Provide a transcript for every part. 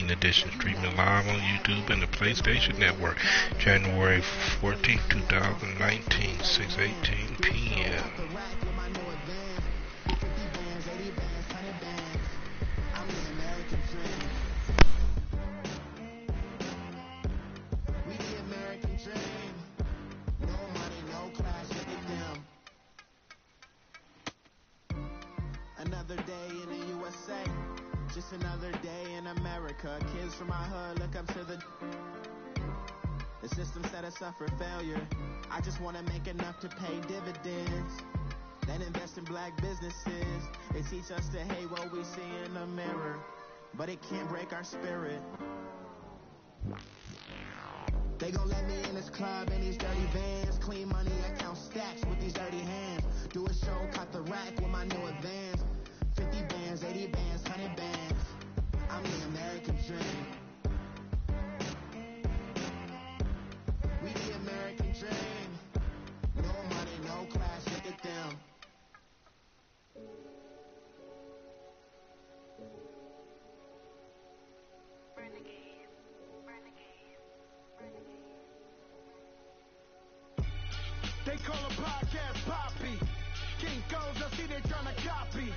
Madden19 edition, streaming live on YouTube and the PlayStation Network, January 14, 2019, 6:18 p.m. Another day in the USA, just another day in America. Kids from my hood look up to the system set us up for failure. I just want to make enough to pay dividends, then invest in black businesses. They teach us to hate what we see in the mirror, but it can't break our spirit. They gon' let me in this club in these dirty vans, clean money, I count stacks with these dirty hands. Do a show, cut the rack with my new advance. 50 bands, 80 bands, 100 bands. I'm the American dream. We the American dream. No money, no class, look at them. They call a podcast Poppy. Kinkos, I see they tryna copy.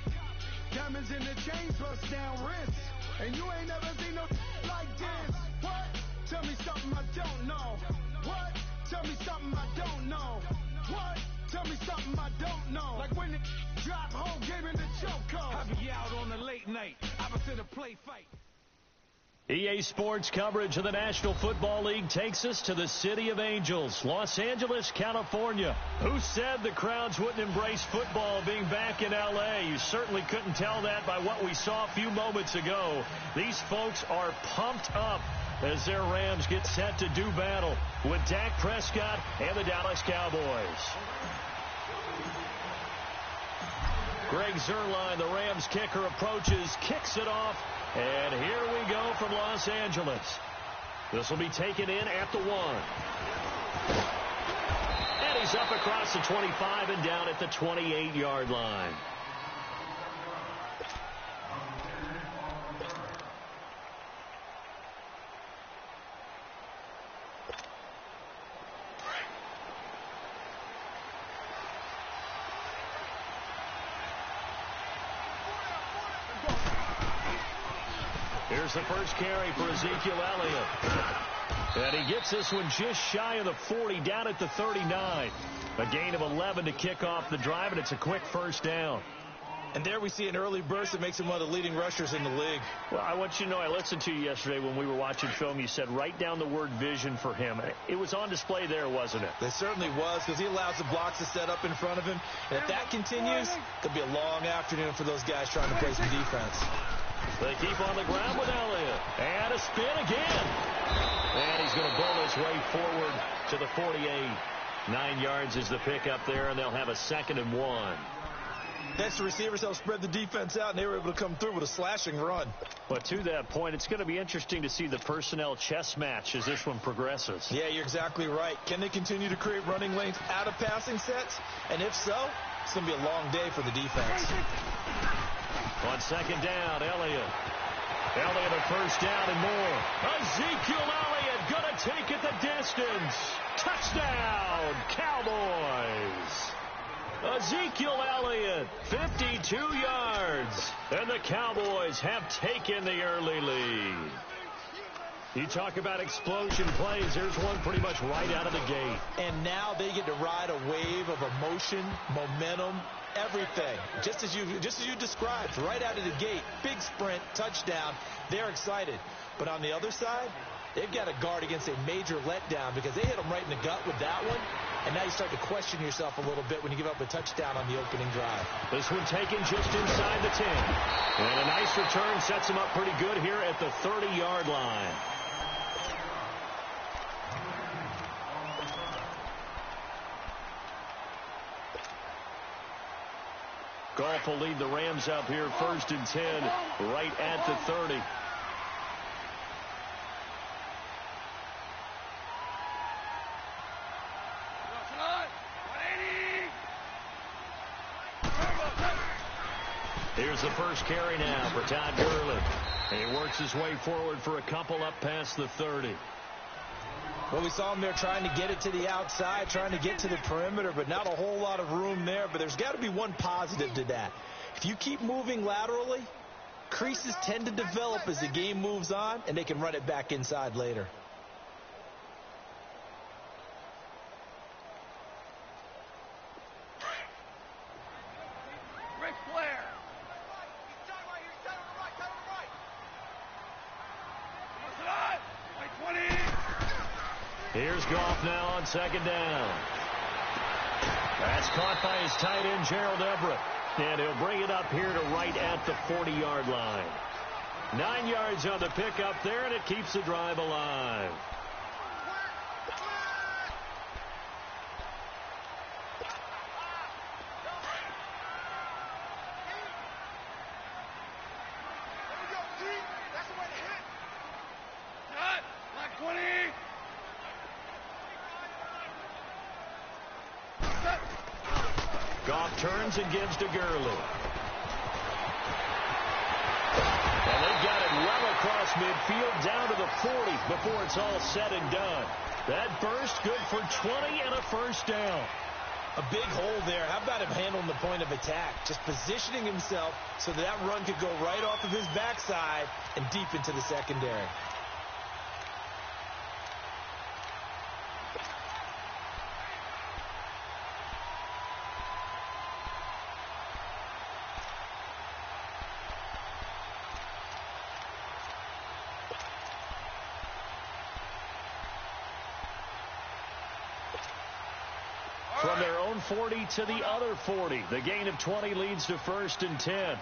Diamonds in the chains, bust down wrists. And you ain't never seen no like this. What? Tell me something I don't know. What? Tell me something I don't know. What? Tell me something I don't know. Like when it drop whole game in the chokehold. I be out on the late night, opposite a play fight. EA Sports coverage of the National Football League takes us to the City of Angels, Los Angeles, California. Who said the crowds wouldn't embrace football being back in L.A.? You certainly couldn't tell that by what we saw a few moments ago. These folks are pumped up as their Rams get set to do battle with Dak Prescott and the Dallas Cowboys. Greg Zuerlein, the Rams kicker, approaches, kicks it off, and here we go from Los Angeles. This will be taken in at the 1. And he's up across the 25 and down at the 28-yard line. Here's the first carry for Ezekiel Elliott. And he gets this one just shy of the 40, down at the 39. A gain of 11 to kick off the drive, and it's a quick first down. And there we see an early burst that makes him one of the leading rushers in the league. Well, I want you to know, I listened to you yesterday when we were watching film. You said write down the word vision for him. It was on display there, wasn't it? It certainly was, because he allows the blocks to set up in front of him. And if that continues, it could be a long afternoon for those guys trying to play some defense. They keep on the ground with Elliott. And a spin again. And he's going to bowl his way forward to the 48. 9 yards is the pickup there, and they'll have a 2nd and 1. Next, receivers help spread the defense out, and they were able to come through with a slashing run. But to that point, it's going to be interesting to see the personnel chess match as this one progresses. Yeah, you're exactly right. Can they continue to create running lanes out of passing sets? And if so, it's going to be a long day for the defense. On 2nd down, Elliott. Elliott a first down and more. Ezekiel Elliott going to take it the distance. Touchdown, Cowboys. Ezekiel Elliott, 52 yards. And the Cowboys have taken the early lead. You talk about explosion plays. There's one pretty much right out of the gate. And now they get to ride a wave of emotion, momentum, everything. Just as you described, right out of the gate. Big sprint, touchdown. They're excited. But on the other side, they've got to guard against a major letdown because they hit them right in the gut with that one. And now you start to question yourself a little bit when you give up a touchdown on the opening drive. This one taken just inside the 10. And a nice return sets him up pretty good here at the 30-yard line. Goff will lead the Rams up here 1st and 10 right at the 30. Here's the first carry now for Todd Gurley. He works his way forward for a couple up past the 30. Well, we saw him there trying to get it to the outside, trying to get to the perimeter, but not a whole lot of room there. But there's got to be one positive to that. If you keep moving laterally, creases tend to develop as the game moves on, and they can run it back inside later. Here's Goff now on second down. That's caught by his tight end, Gerald Everett. And he'll bring it up here to right at the 40-yard line. 9 yards on the pickup there, and it keeps the drive alive. Goff turns and gives to Gurley. And they got it well across midfield down to the 40 before it's all said and done. That burst good for 20 and a first down. A big hole there. How about him handling the point of attack? Just positioning himself so that run could go right off of his backside and deep into the secondary. From their own 40 to the other 40. The gain of 20 leads to 1st and 10.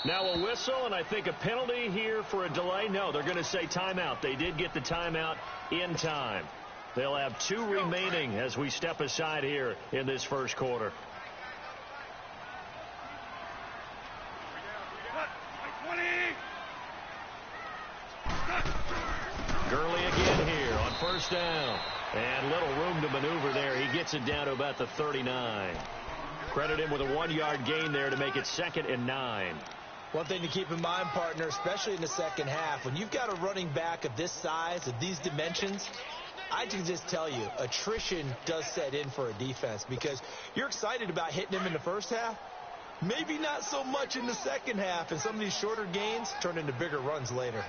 Now a whistle, and I think a penalty here for a delay. No, they're going to say timeout. They did get the timeout in time. They'll have 2 remaining as we step aside here in this first quarter. Gurley again here on first down. And little room to maneuver there. He gets it down to about the 39. Credit him with a 1-yard gain there to make it 2nd and 9. One thing to keep in mind, partner, especially in the second half, when you've got a running back of this size, of these dimensions, I can just tell you, attrition does set in for a defense because you're excited about hitting him in the first half. Maybe not so much in the second half, and some of these shorter gains turn into bigger runs later.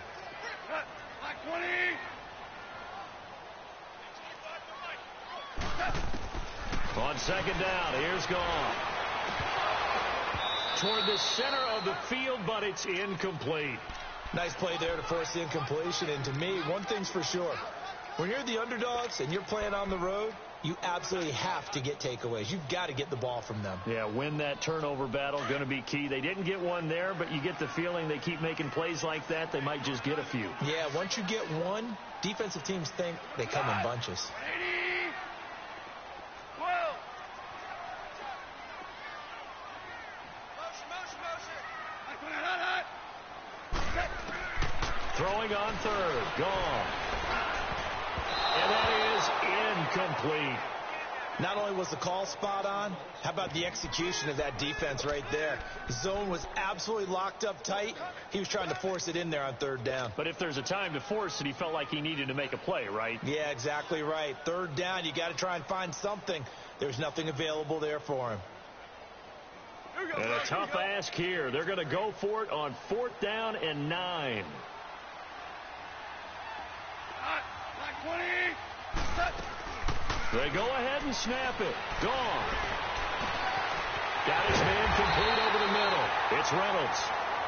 On second down, here's Goff. Toward the center of the field, but it's incomplete. Nice play there to force the incompletion. And to me, one thing's for sure. When you're the underdogs and you're playing on the road, you absolutely have to get takeaways. You've got to get the ball from them. Yeah, win that turnover battle, going to be key. They didn't get one there, but you get the feeling they keep making plays like that, they might just get a few. Yeah, once you get one, defensive teams think they come in bunches. Throwing on third. Gone. And that is incomplete. Not only was the call spot on, how about the execution of that defense right there? The zone was absolutely locked up tight. He was trying to force it in there on third down. But if there's a time to force it, he felt like he needed to make a play, right? Yeah, exactly right. Third down, you got to try and find something. There's nothing available there for him. And a tough ask here. They're going to go for it on 4th down and 9. They go ahead and snap it. Gone. Got his man complete over the middle. It's Reynolds.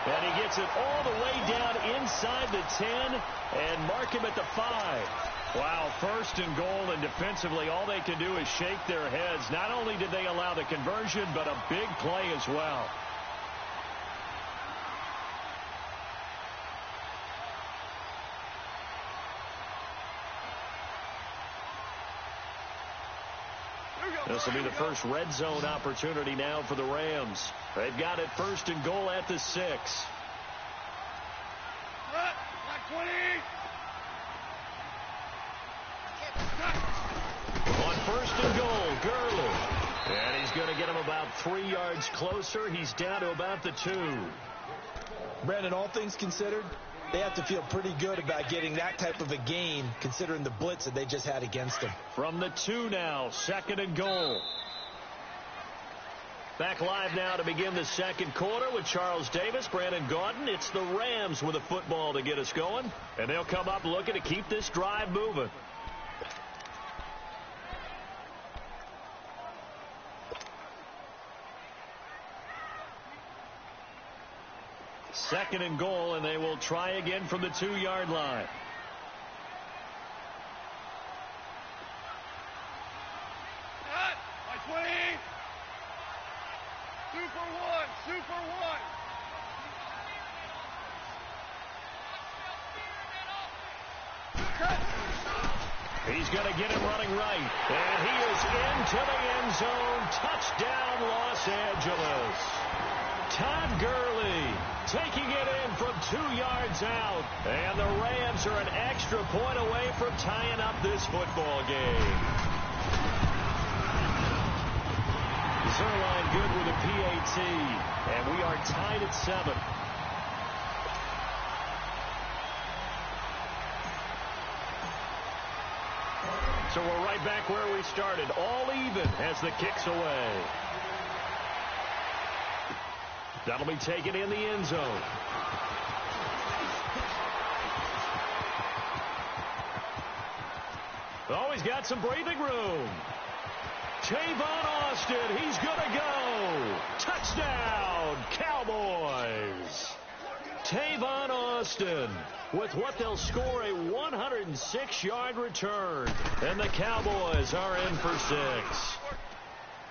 And he gets it all the way down inside the 10 and mark him at the 5. Wow, 1st and goal, and defensively all they can do is shake their heads. Not only did they allow the conversion, but a big play as well. This will be the first red zone opportunity now for the Rams. They've got it 1st and goal at the 6. On 1st and goal, Gurley. And he's is going to get him about 3 yards closer. He's down to about the 2. Brandon, all things considered, they have to feel pretty good about getting that type of a gain, considering the blitz that they just had against them. From the 2 now, 2nd and goal. Back live now to begin the second quarter with Charles Davis, Brandon Gaudin. It's the Rams with a football to get us going, and they'll come up looking to keep this drive moving. Second and goal, and they will try again from the 2-yard line. By 20. 2 for 1. 2 for 1. He's going to get him running right. And he is into the end zone. Touchdown, Los Angeles. Todd Gurley taking it in from 2 yards out. And the Rams are an extra point away from tying up this football game. Zerline good with a PAT. And we are tied at 7. So we're right back where we started. All even as the kick's away. That'll be taken in the end zone. Oh, he's got some breathing room. Tavon Austin, he's going to go. Touchdown, Cowboys. Tavon Austin with what they'll score a 106-yard return. And the Cowboys are in for 6.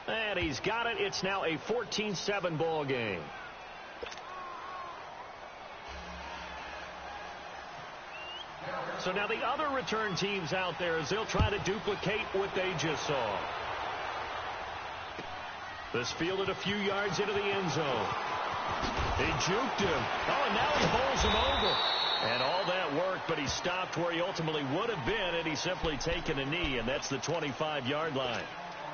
And he's got it. It's now a 14-7 ball game. So now the other return teams out there, as they'll try to duplicate what they just saw. This fielded a few yards into the end zone. He juked him. Oh, and now he bowls him over. And all that work, but he stopped where he ultimately would have been, and he's simply taken a knee, and that's the 25-yard line.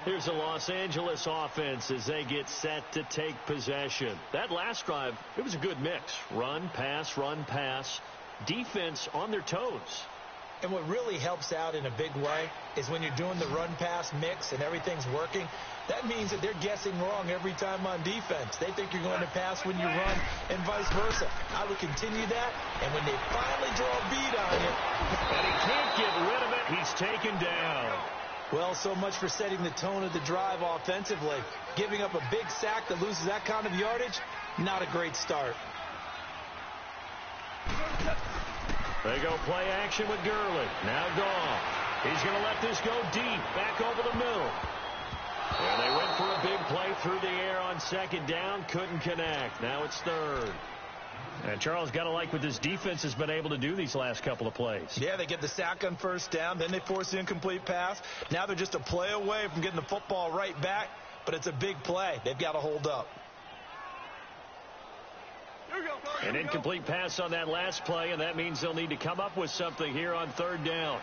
Here's the Los Angeles offense as they get set to take possession. That last drive, it was a good mix. Run, pass, defense on their toes. And what really helps out in a big way is when you're doing the run-pass mix and everything's working, that means that they're guessing wrong every time on defense. They think you're going to pass when you run and vice versa. I would continue that, and when they finally draw a bead on you. And he can't get rid of it. He's taken down. Well, so much for setting the tone of the drive offensively. Giving up a big sack that loses that kind of yardage, not a great start. They go play action with Gurley. Now gone. He's going to let this go deep, back over the middle. And they went for a big play through the air on second down. Couldn't connect. Now it's third. And Charles, got to like what this defense has been able to do these last couple of plays. Yeah, they get the sack on first down. Then they force the incomplete pass. Now they're just a play away from getting the football right back. But it's a big play. They've got to hold up. An incomplete pass on that last play, and that means they'll need to come up with something here on third down.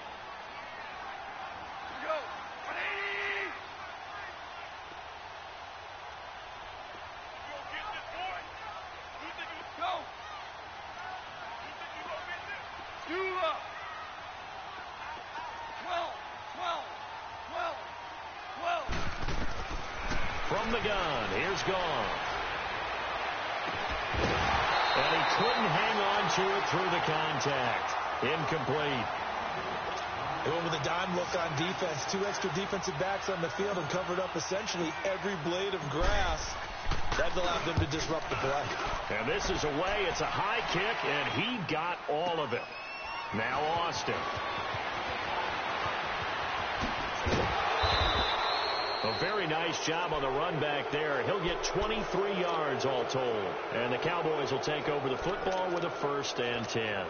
From the gun, here's Gone. And he couldn't hang on to it through the contact. Incomplete. They went with a dime look on defense. 2 extra defensive backs on the field and covered up essentially every blade of grass. That allowed them to disrupt the play. And this is away. It's a high kick, and he got all of it. Now Austin. A very nice job on the run back there. He'll get 23 yards all told. And the Cowboys will take over the football with a 1st and 10.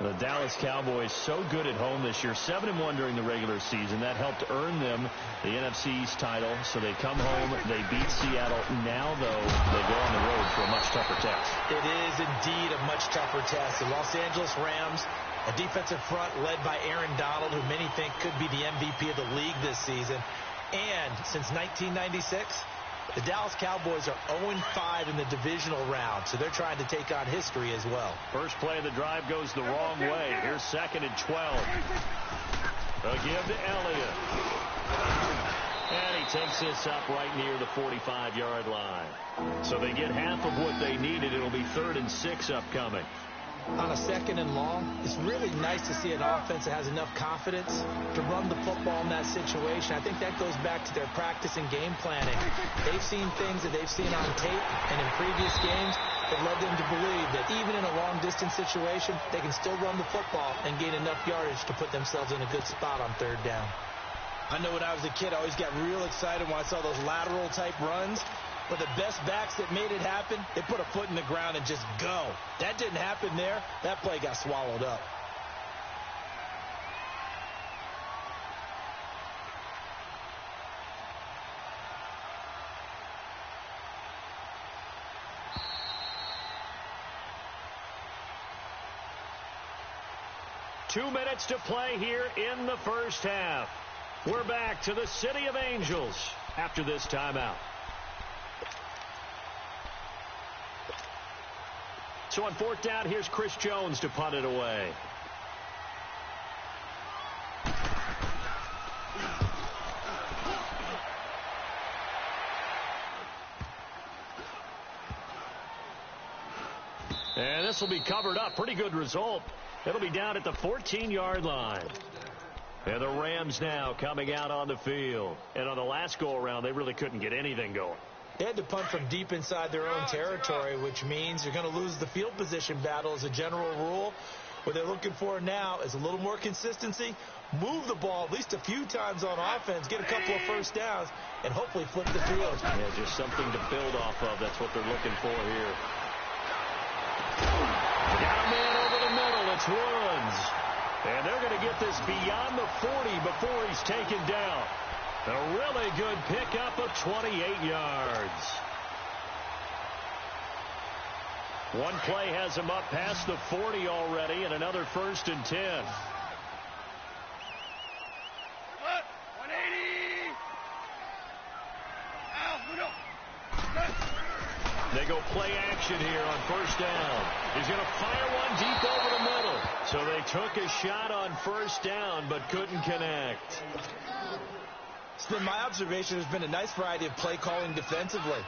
The Dallas Cowboys so good at home this year, 7-1 during the regular season. That helped earn them the NFC East title. So they come home, they beat Seattle. Now, though, they go on the road for a much tougher test. It is indeed a much tougher test. The Los Angeles Rams, a defensive front led by Aaron Donald, who many think could be the MVP of the league this season. And since 1996, The Dallas Cowboys are 0-5 in the divisional round, so they're trying to take on history as well. First play of the drive goes the wrong way. Here's 2nd and 12. A give to Elliott. And he takes this up right near the 45-yard line. So they get half of what they needed. It'll be 3rd and 6 upcoming. On a 2nd and long, it's really nice to see an offense that has enough confidence to run the football in that situation. I think that goes back to their practice and game planning. They've seen things that they've seen on tape and in previous games that led them to believe that even in a long-distance situation, they can still run the football and gain enough yardage to put themselves in a good spot on 3rd down. I know when I was a kid, I always got real excited when I saw those lateral-type runs. But the best backs that made it happen, they put a foot in the ground and just go. That didn't happen there. That play got swallowed up. Two minutes to play here in the first half. We're back to the City of Angels after this timeout. So on 4th down, here's Chris Jones to punt it away. And this will be covered up. Pretty good result. It'll be down at the 14-yard line. And the Rams now coming out on the field. And on the last go-around, they really couldn't get anything going. They had to punt from deep inside their own territory, which means you're going to lose the field position battle as a general rule. What they're looking for now is a little more consistency, move the ball at least a few times on offense, get a couple of first downs, and hopefully flip the field. Yeah, just something to build off of. That's what they're looking for here. Got a man over the middle. It's Woods. And they're going to get this beyond the 40 before he's taken down. A really good pickup of 28 yards. One play has him up past the 40 already, and another 1st and 10. 180. They go play action here on 1st down. He's going to fire one deep over the middle. So they took a shot on 1st down, but couldn't connect. My observation has been a nice variety of play calling defensively.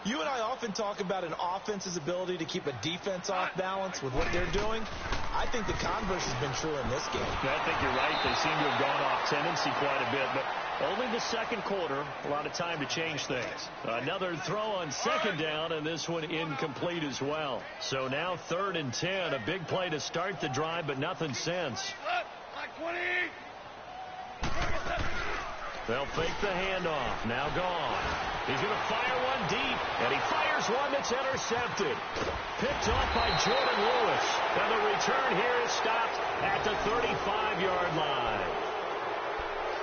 You and I often talk about an offense's ability to keep a defense off balance with what they're doing. I think the converse has been true in this game. I think you're right. They seem to have gone off tendency quite a bit, but only the 2nd quarter. A lot of time to change things. Another throw on 2nd down, and this one incomplete as well. So now 3rd and 10. A big play to start the drive, but nothing since. Like 20. They'll fake the handoff. Now gone. He's going to fire one deep, and he fires one that's intercepted. Picked off by Jordan Lewis. And the return here is stopped at the 35-yard line.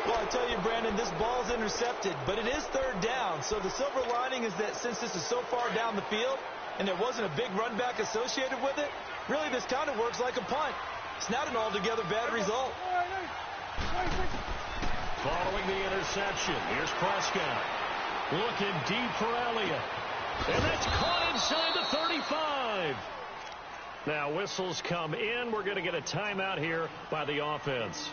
Well, I tell you, Brandon, this ball's intercepted, but it is 3rd down. So the silver lining is that since this is so far down the field and there wasn't a big run back associated with it, really this kind of works like a punt. It's not an altogether bad result. Following the interception, here's Prescott. Looking deep for Elliott. And that's caught inside the 35. Now whistles come in. We're going to get a timeout here by the offense,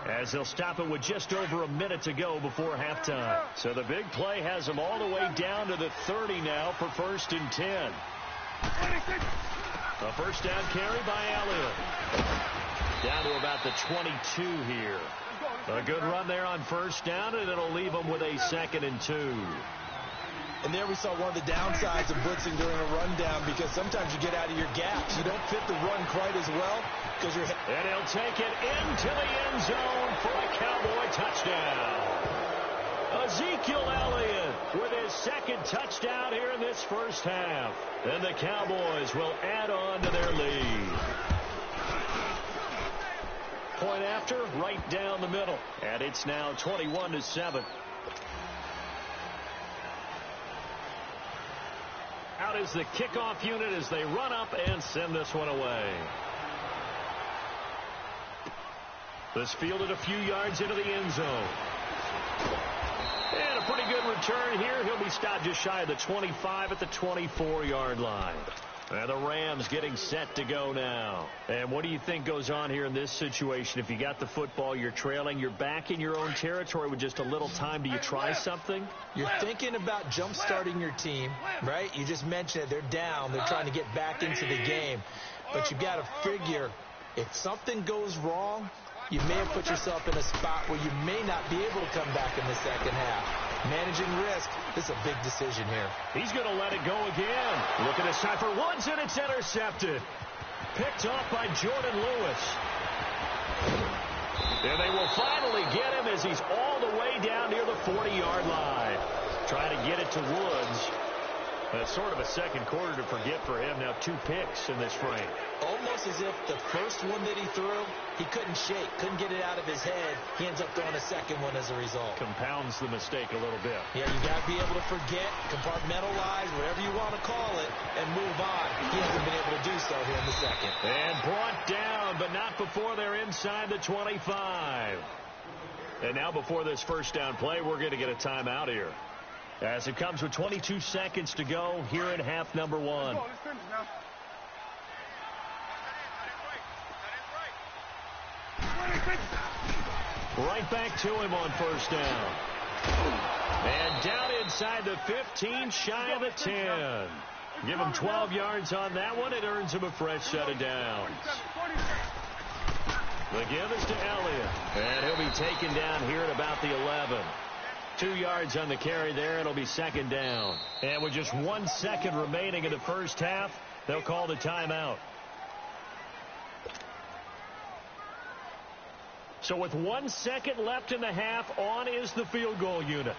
as they'll stop it with just over a minute to go before halftime. So the big play has them all the way down to the 30 now for 1st and 10. A 1st down carry by Elliott. Down to about the 22 here. A good run there on 1st down, and it'll leave them with a 2nd and 2. And there we saw one of the downsides of blitzing during a rundown, because sometimes you get out of your gaps. You don't fit the run quite as well because you're... And he'll take it into the end zone for a Cowboy touchdown. Ezekiel Elliott with his 2nd touchdown here in this first half. And the Cowboys will add on to their lead. Point after, right down the middle. And it's now 21-7. Out is the kickoff unit as they run up and send this one away. This fielded a few yards into the end zone. And a pretty good return here. He'll be stopped just shy of the 25 at the 24-yard line. And the Rams getting set to go now. And what do you think goes on here in this situation? If you got the football, you're trailing, you're back in your own territory with just a little time. Do you try something? You're thinking about jump-starting your team, right? You just mentioned it. They're down. They're trying to get back into the game. But you've got to figure if something goes wrong, you may have put yourself in a spot where you may not be able to come back in the second half. Managing risk, this is a big decision here. He's going to let it go again. Look at this time for Woods, and it's intercepted. Picked off by Jordan Lewis. And they will finally get him as he's all the way down near the 40-yard line. Trying to get it to Woods. That's sort of a second quarter to forget for him. Now 2 picks in this frame. Almost as if the first one that he threw, he couldn't shake, couldn't get it out of his head. He ends up throwing a second one as a result. Compounds the mistake a little bit. Yeah, you got to be able to forget, compartmentalize, whatever you want to call it, and move on. He hasn't been able to do so here in the second. And brought down, but not before they're inside the 25. And now before this first down play, we're going to get a timeout here. As it comes with 22 seconds to go here in half number 1. Right back to him on first down. And down inside the 15, shy of the 10. Give him 12 yards on that one. It earns him a fresh set of downs. The give is to Elliott. And he'll be taken down here at about the 11. 2 yards on the carry there. It'll be second down. And with just 1 second remaining in the first half, they'll call the timeout. So with 1 second left in the half, on is the field goal unit.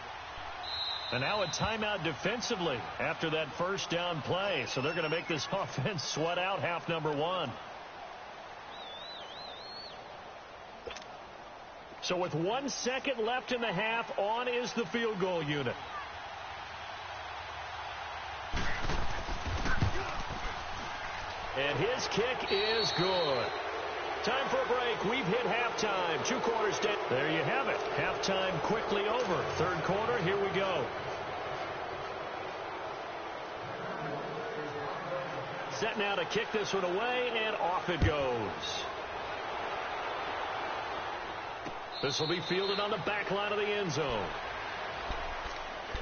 And now a timeout defensively after that first down play. So they're going to make this offense sweat out half number 1. So with 1 second left in the half, on is the field goal unit. And his kick is good. Time for a break. We've hit halftime. 2 quarters down. There you have it. Halftime quickly over. Third quarter, here we go. Set now to kick this one away, and off it goes. This will be fielded on the back line of the end zone.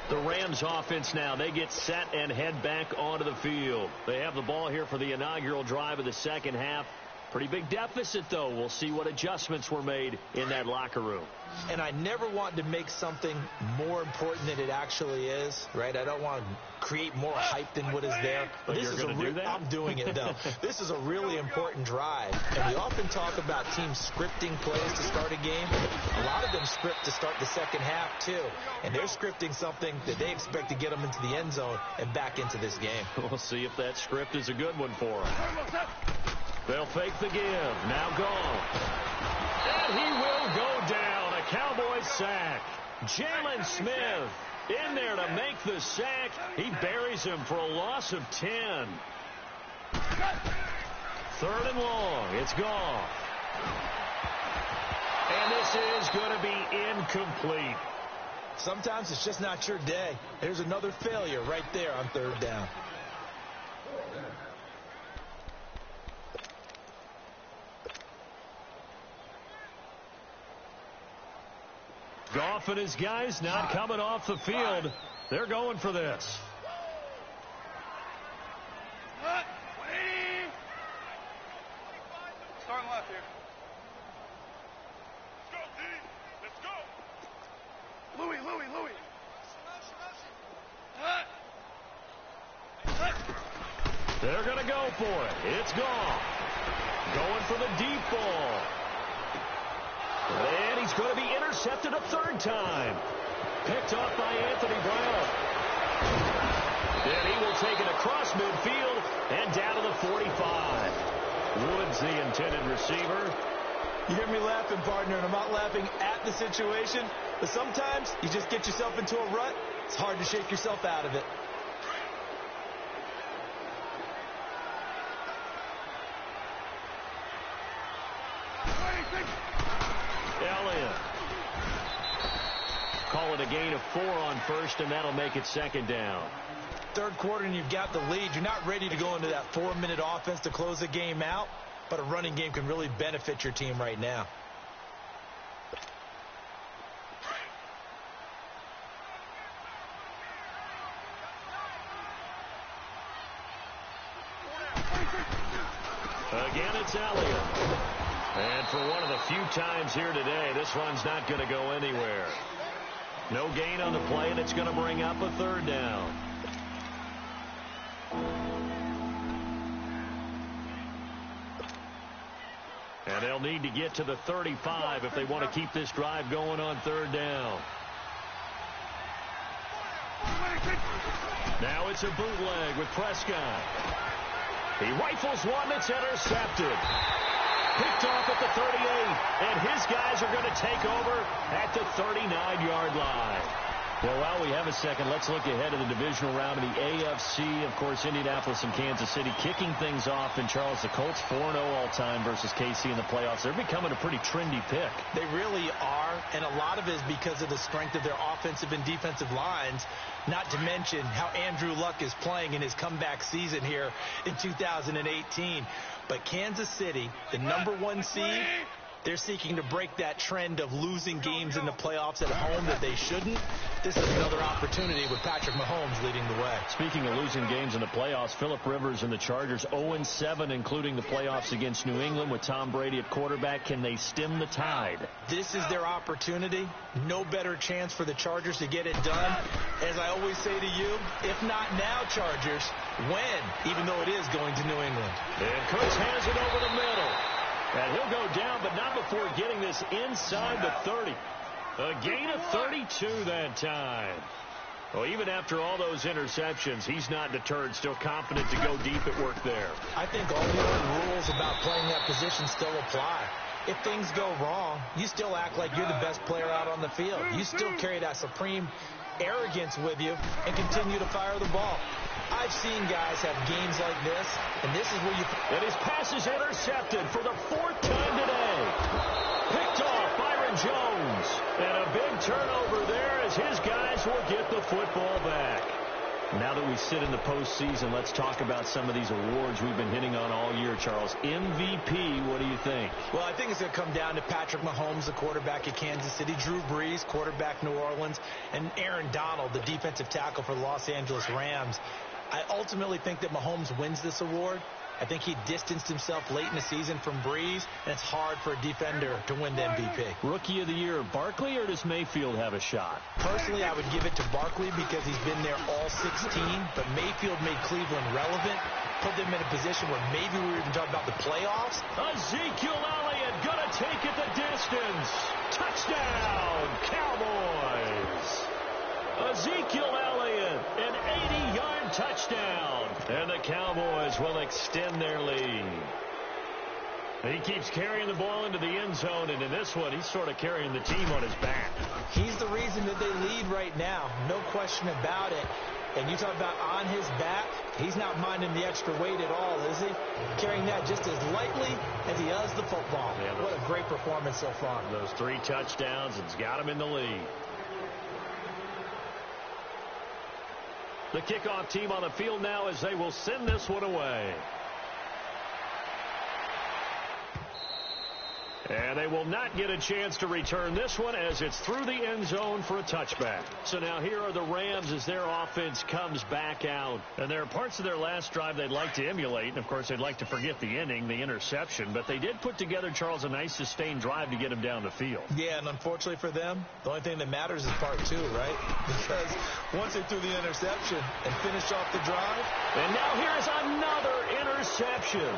The Rams offense now, they get set and head back onto the field. They have the ball here for the inaugural drive of the second half. Pretty big deficit, though. We'll see what adjustments were made in that locker room. And I never want to make something more important than it actually is, right? I don't want to create more hype than what is there. But this is going to do that? I'm doing it, though. This is a really important drive. And we often talk about teams scripting plays to start a game. A lot of them script to start the second half, too. And they're scripting something that they expect to get them into the end zone and back into this game. We'll see if that script is a good one for them. They'll fake the give. Now gone. And he will go down. A Cowboys sack. Jalen Smith in there to make the sack. He buries him for a loss of 10. 3rd and long. It's gone. And this is going to be incomplete. Sometimes it's just not your day. There's another failure right there on 3rd down. Goff and his guys not coming off the field. They're going for this. Starting left here. Let's go, D. Let's go. Louis. They're going to go for it. It's gone. Going for the deep ball. And he's going to be intercepted a 3rd time. Picked off by Anthony Brown. And he will take it across midfield and down to the 45. Woods, the intended receiver. You hear me laughing, partner, and I'm not laughing at the situation, but sometimes you just get yourself into a rut. It's hard to shake yourself out of it. call it a gain of 4 on first, and that'll make it second down. Third quarter, and you've got the lead. You're not ready to go into that 4-minute offense to close the game out, but a running game can really benefit your team right now. Again, it's Elliott. And for one of the few times here today, this run's not going to go anywhere. No gain on the play, and it's going to bring up a third down. And they'll need to get to the 35 if they want to keep this drive going on third down. Now it's a bootleg with Prescott. He rifles one that's intercepted. Picked off at the 38, and his guys are going to take over at the 39-yard line. Well, while we have a second, let's look ahead of the divisional round of the AFC. Of course, Indianapolis and Kansas City kicking things off. And, Charles, the Colts 4-0 all-time versus KC in the playoffs. They're becoming a pretty trendy pick. They really are, and a lot of it is because of the strength of their offensive and defensive lines, not to mention how Andrew Luck is playing in his comeback season here in 2018. But Kansas City, the #1 seed, they're seeking to break that trend of losing games in the playoffs at home that they shouldn't. This is another opportunity with Patrick Mahomes leading the way. Speaking of losing games in the playoffs, Phillip Rivers and the Chargers 0-7, including the playoffs against New England with Tom Brady at quarterback. Can they stem the tide? This is their opportunity. No better chance for the Chargers to get it done. As I always say to you, if not now, Chargers, when? Even though it is going to New England. And Cooks has it over the middle. And he'll go down, but not before getting this inside the 30. A gain of 32 that time. Well, even after all those interceptions, he's not deterred, still confident to go deep at work there. I think all the old rules about playing that position still apply. If things go wrong, you still act like you're the best player out on the field. You still carry that supreme arrogance with you and continue to fire the ball. I've seen guys have games like this, and this is where you... And his pass is intercepted for the 4th time today. Picked off Byron Jones. And a big turnover there as his guys will get the football back. Now that we sit in the postseason, let's talk about some of these awards we've been hitting on all year, Charles. MVP, what do you think? Well, I think it's going to come down to Patrick Mahomes, the quarterback at Kansas City, Drew Brees, quarterback New Orleans, and Aaron Donald, the defensive tackle for the Los Angeles Rams. I ultimately think that Mahomes wins this award. I think he distanced himself late in the season from Brees, and it's hard for a defender to win the MVP. Rookie of the year, Barkley, or does Mayfield have a shot? Personally, I would give it to Barkley because he's been there all 16, but Mayfield made Cleveland relevant, put them in a position where maybe we were even talking about the playoffs. Ezekiel Elliott gonna take it the distance. Touchdown, Cowboys. Ezekiel Elliott, an 80-yard touchdown. And the Cowboys will extend their lead. He keeps carrying the ball into the end zone, and in this one, he's sort of carrying the team on his back. He's the reason that they lead right now. No question about it. And you talk about on his back, he's not minding the extra weight at all, is he? Carrying that just as lightly as he does the football. Yeah, what a great performance so far. Those 3 touchdowns, it's got him in the lead. The kickoff team on the field now as they will send this one away. And they will not get a chance to return this one as it's through the end zone for a touchback. So now here are the Rams as their offense comes back out. And there are parts of their last drive they'd like to emulate. And, of course, they'd like to forget the inning, the interception. But they did put together, Charles, a nice sustained drive to get him down the field. Yeah, and unfortunately for them, the only thing that matters is part 2, right? Because once they threw the interception and finished off the drive. And now here's another interception.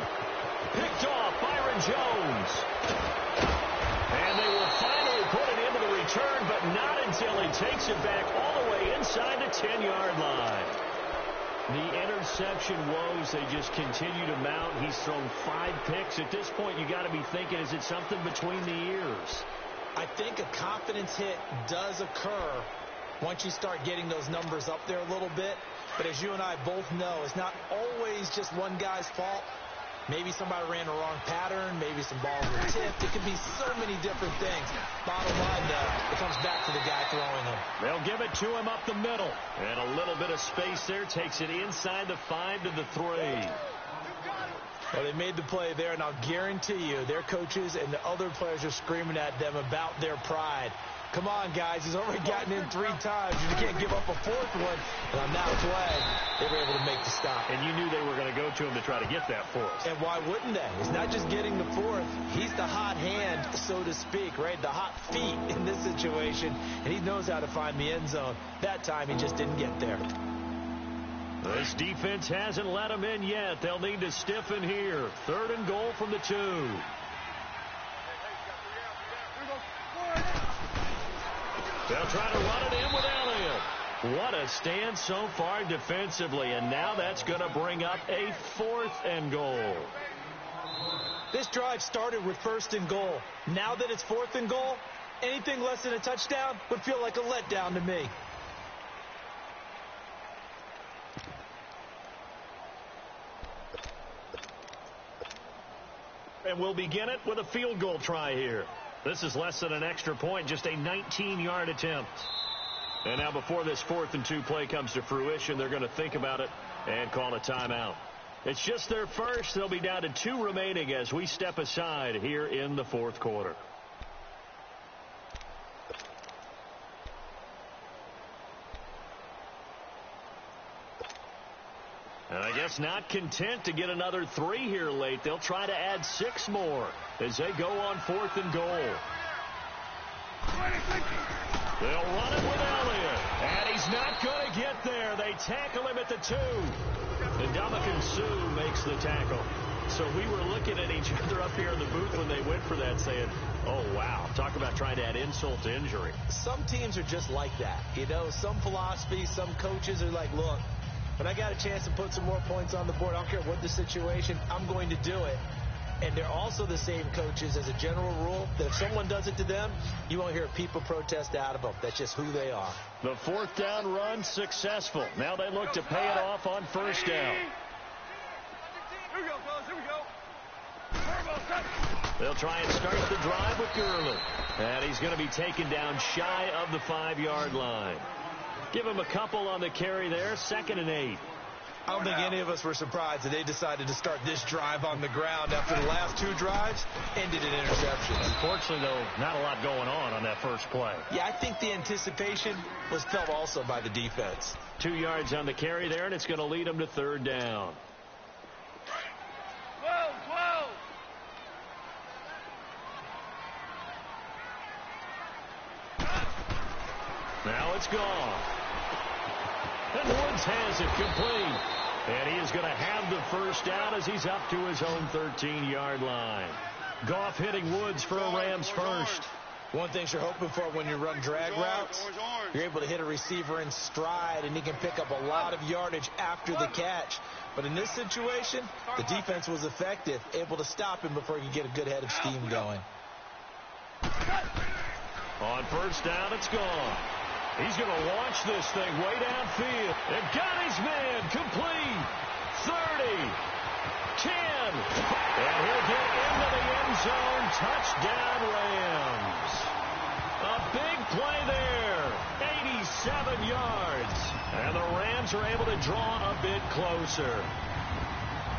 Picked off Byron Jones. And they will finally put it into the return, but not until he takes it back all the way inside the 10-yard line. The interception woes, they just continue to mount. He's thrown 5 picks. At this point, you got to be thinking, is it something between the ears? I think a confidence hit does occur once you start getting those numbers up there a little bit. But as you and I both know, it's not always just one guy's fault. Maybe somebody ran the wrong pattern. Maybe some balls were tipped. It could be so many different things. Bottom line, though, it comes back to the guy throwing them. They'll give it to him up the middle. And a little bit of space there takes it inside the 5 to the 3. Well, they made the play there, and I'll guarantee you their coaches and the other players are screaming at them about their pride. Come on, guys. He's already gotten in 3 times. You can't give up a 4th one. And on that play, they were able to make the stop. And you knew they were going to go to him to try to get that 4th. And why wouldn't they? It's not just getting the 4th. He's the hot hand, so to speak, right? The hot feet in this situation. And he knows how to find the end zone. That time, he just didn't get there. This defense hasn't let him in yet. They'll need to stiffen here. 3rd and goal from the 2. They'll try to run it in with Elliott. What a stand so far defensively, and now that's going to bring up a 4th and goal. This drive started with 1st and goal. Now that it's 4th and goal, anything less than a touchdown would feel like a letdown to me. And we'll begin it with a field goal try here. This is less than an extra point, just a 19-yard attempt. And now before this 4th and 2 play comes to fruition, they're going to think about it and call a timeout. It's just their first. They'll be down to 2 remaining as we step aside here in the 4th quarter. And I guess not content to get another 3 here late. They'll try to add 6 more as they go on 4th and goal. They'll run it with Elliott. And he's not going to get there. They tackle him at the 2. And Dominican Sue makes the tackle. So we were looking at each other up here in the booth when they went for that saying, oh, wow, talk about trying to add insult to injury. Some teams are just like that. You know, some philosophies, some coaches are like, look, when I got a chance to put some more points on the board, I don't care what the situation, I'm going to do it. And they're also the same coaches as a general rule that if someone does it to them, you won't hear people protest out of them. That's just who they are. The 4th down run successful. Now they look to pay it off on 1st down. Here we go, fellas. Here we go. They'll try and start the drive with Gurley. And he's going to be taken down shy of the 5-yard line. Give him a couple on the carry there. 2nd and 8. I don't think any of us were surprised that they decided to start this drive on the ground after the last 2 drives ended in interceptions. Unfortunately, though, not a lot going on that first play. Yeah, I think the anticipation was felt also by the defense. 2 yards on the carry there, and it's going to lead them to 3rd down. Whoa. Now it's gone. And Woods has it complete. And he is going to have the 1st down as he's up to his own 13-yard line. Goff hitting Woods for a Rams first. One thing you're hoping for when you run drag routes, you're able to hit a receiver in stride, and he can pick up a lot of yardage after the catch. But in this situation, the defense was effective, able to stop him before he could get a good head of steam going. On 1st down, it's gone. He's going to launch this thing way downfield. And got his man complete. 30. 10. And he'll get into the end zone. Touchdown, Rams. A big play there. 87 yards. And the Rams are able to draw a bit closer.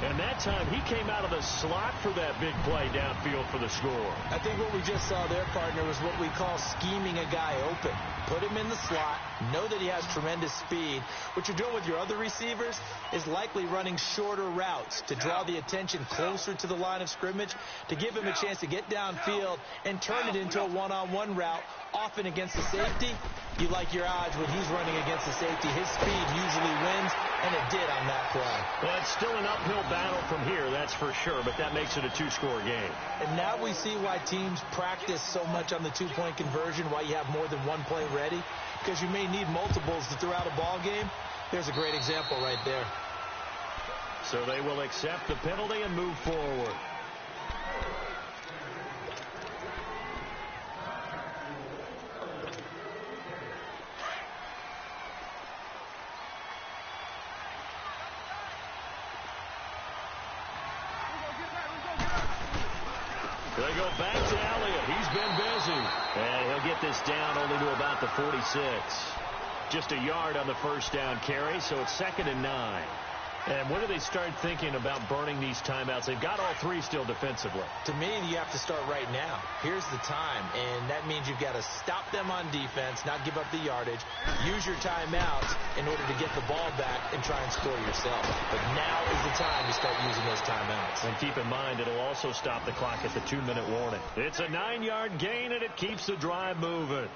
And that time, he came out of the slot for that big play downfield for the score. I think what we just saw there, partner, was what we call scheming a guy open. Put him in the slot, know that he has tremendous speed. What you're doing with your other receivers is likely running shorter routes to draw the attention closer to the line of scrimmage, to give him a chance to get downfield and turn it into a one-on-one route, often against the safety. You like your odds when he's running against the safety. His speed usually wins, and it did on that play. Well, it's still an uphill battle from here, that's for sure, but that makes it a 2-score game. And now we see why teams practice so much on the 2-point conversion, why you have more than one play ready, because you may need multiples to throw out a ball game. There's a great example right there. So they will accept the penalty and move forward. They go back to Elliott. He's been busy. And he'll get this down only to about the 46. Just a yard on the first down carry, so it's 2nd and 9. And when do they start thinking about burning these timeouts? They've got all three still defensively. To me, you have to start right now. Here's the time, and that means you've got to stop them on defense, not give up the yardage, use your timeouts in order to get the ball back and try and score yourself. But now is the time to start using those timeouts. And keep in mind, it'll also stop the clock at the 2-minute warning. It's a 9-yard gain, and it keeps the drive moving.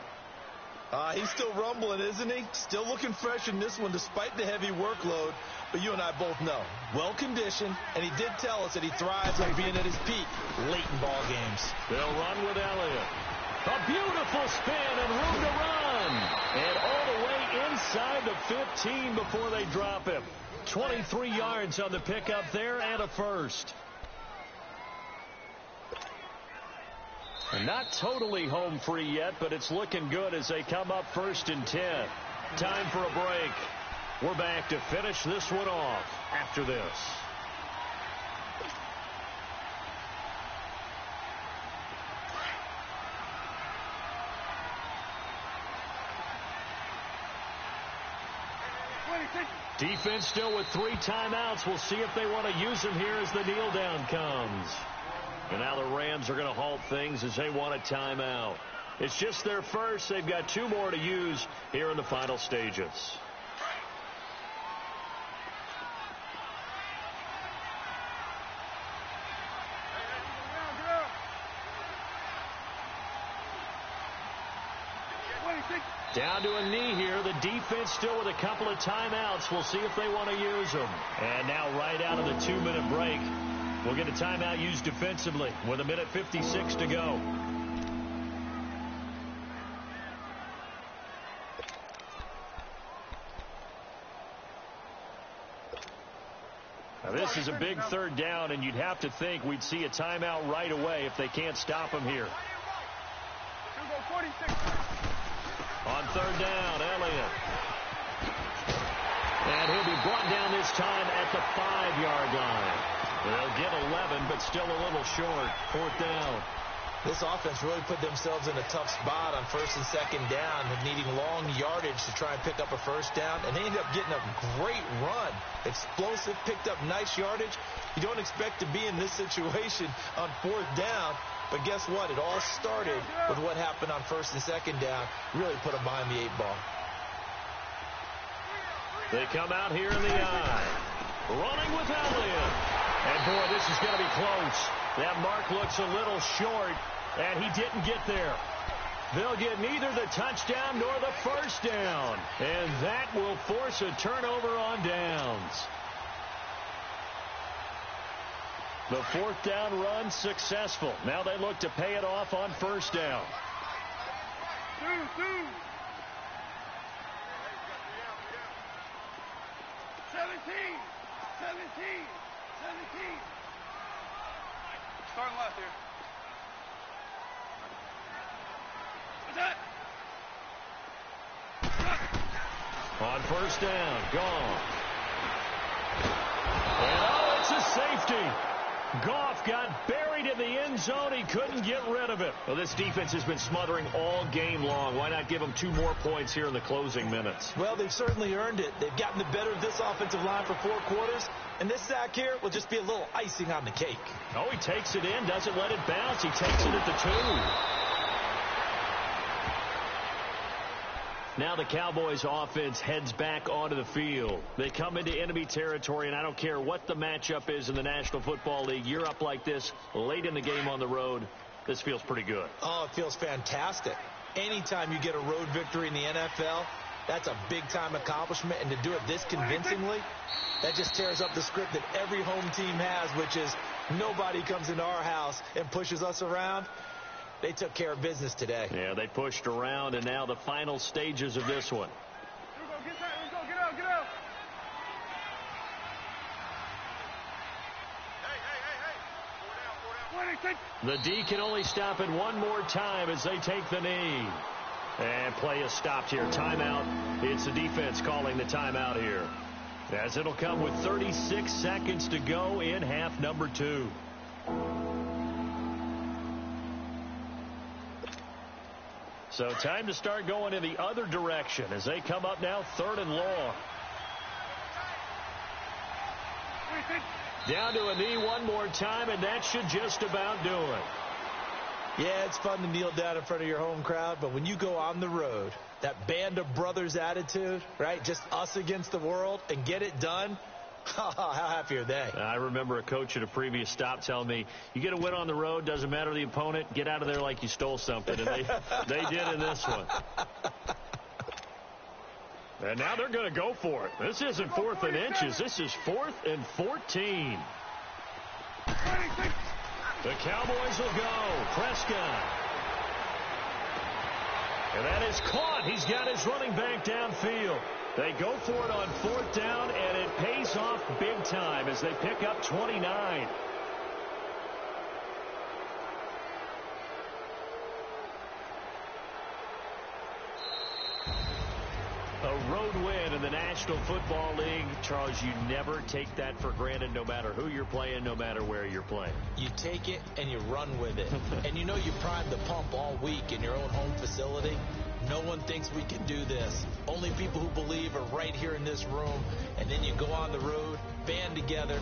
He's still rumbling, isn't he? Still looking fresh in this one despite the heavy workload. But you and I both know, well-conditioned, and he did tell us that he thrives on being at his peak late in ball games. They'll run with Elliott. A beautiful spin and room to run. And all the way inside the 15 before they drop him. 23 yards on the pickup there and a first. And not totally home free yet, but it's looking good as they come up 1st and 10. Time for a break. We're back to finish this one off after this. Defense still with 3 timeouts. We'll see if they want to use them here as the kneel down comes. And now the Rams are going to halt things as they want a timeout. It's just their first. They've got 2 more to use here in the final stages. Down to a knee here. The defense still with a couple of timeouts. We'll see if they want to use them. And now right out of the 2-minute break, we'll get a timeout used defensively with 1:56 to go. Now this is a big 3rd down, and you'd have to think we'd see a timeout right away if they can't stop him here. On 3rd down, Elliott. And he'll be brought down this time at the 5-yard line. They'll get 11, but still a little short. 4th down. This offense really put themselves in a tough spot on 1st and 2nd down, needing long yardage to try and pick up a 1st down, and they ended up getting a great run. Explosive, picked up nice yardage. You don't expect to be in this situation on 4th down, but guess what? It all started with what happened on 1st and 2nd down. Really put them behind the 8 ball. They come out here in the eye. Running with Elliott. And, boy, this is going to be close. That mark looks a little short, and he didn't get there. They'll get neither the touchdown nor the 1st down. And that will force a turnover on downs. The 4th down run successful. Now they look to pay it off on 1st down. 17. Starting left here. What's that? On 1st down, gone. And oh, it's a safety. Goff got buried in the end zone. He couldn't get rid of it. Well, this defense has been smothering all game long. Why not give them 2 more points here in the closing minutes? Well, they've certainly earned it. They've gotten the better of this offensive line for 4 quarters. And this sack here will just be a little icing on the cake. Oh, he takes it in, doesn't let it bounce. He takes it at the 2. Now the Cowboys offense heads back onto the field. They come into enemy territory, and I don't care what the matchup is in the National Football League. You're up like this late in the game on the road. This feels pretty good. Oh, it feels fantastic. Anytime you get a road victory in the NFL, that's a big-time accomplishment. And to do it this convincingly, that just tears up the script that every home team has, which is nobody comes into our house and pushes us around. They took care of business today. Yeah, they pushed around, and now the final stages of this one. Let's go, get out. Hey. The D can only stop it one more time as they take the knee. And play is stopped here. Timeout. It's the defense calling the timeout here, as it'll come with 36 seconds to go in half number 2. So time to start going in the other direction as they come up now 3rd and long. Down to a knee one more time, and that should just about do it. Yeah, it's fun to kneel down in front of your home crowd, but when you go on the road, that band of brothers attitude, right, just us against the world, and get it done, how happy are they? I remember a coach at a previous stop telling me, you get a win on the road, doesn't matter the opponent, get out of there like you stole something, and they did in this one. And now they're going to go for it. This isn't 4th and inches. This is 4th and 14. The Cowboys will go. Prescott. And that is caught. He's got his running back downfield. They go for it on 4th down, and it pays off big time as they pick up 29. A road win in the National Football League. Charles, you never take that for granted no matter who you're playing, no matter where you're playing. You take it and you run with it. And you know you primed the pump all week in your own home facility. No one thinks we can do this. Only people who believe are right here in this room. And then you go on the road, band together.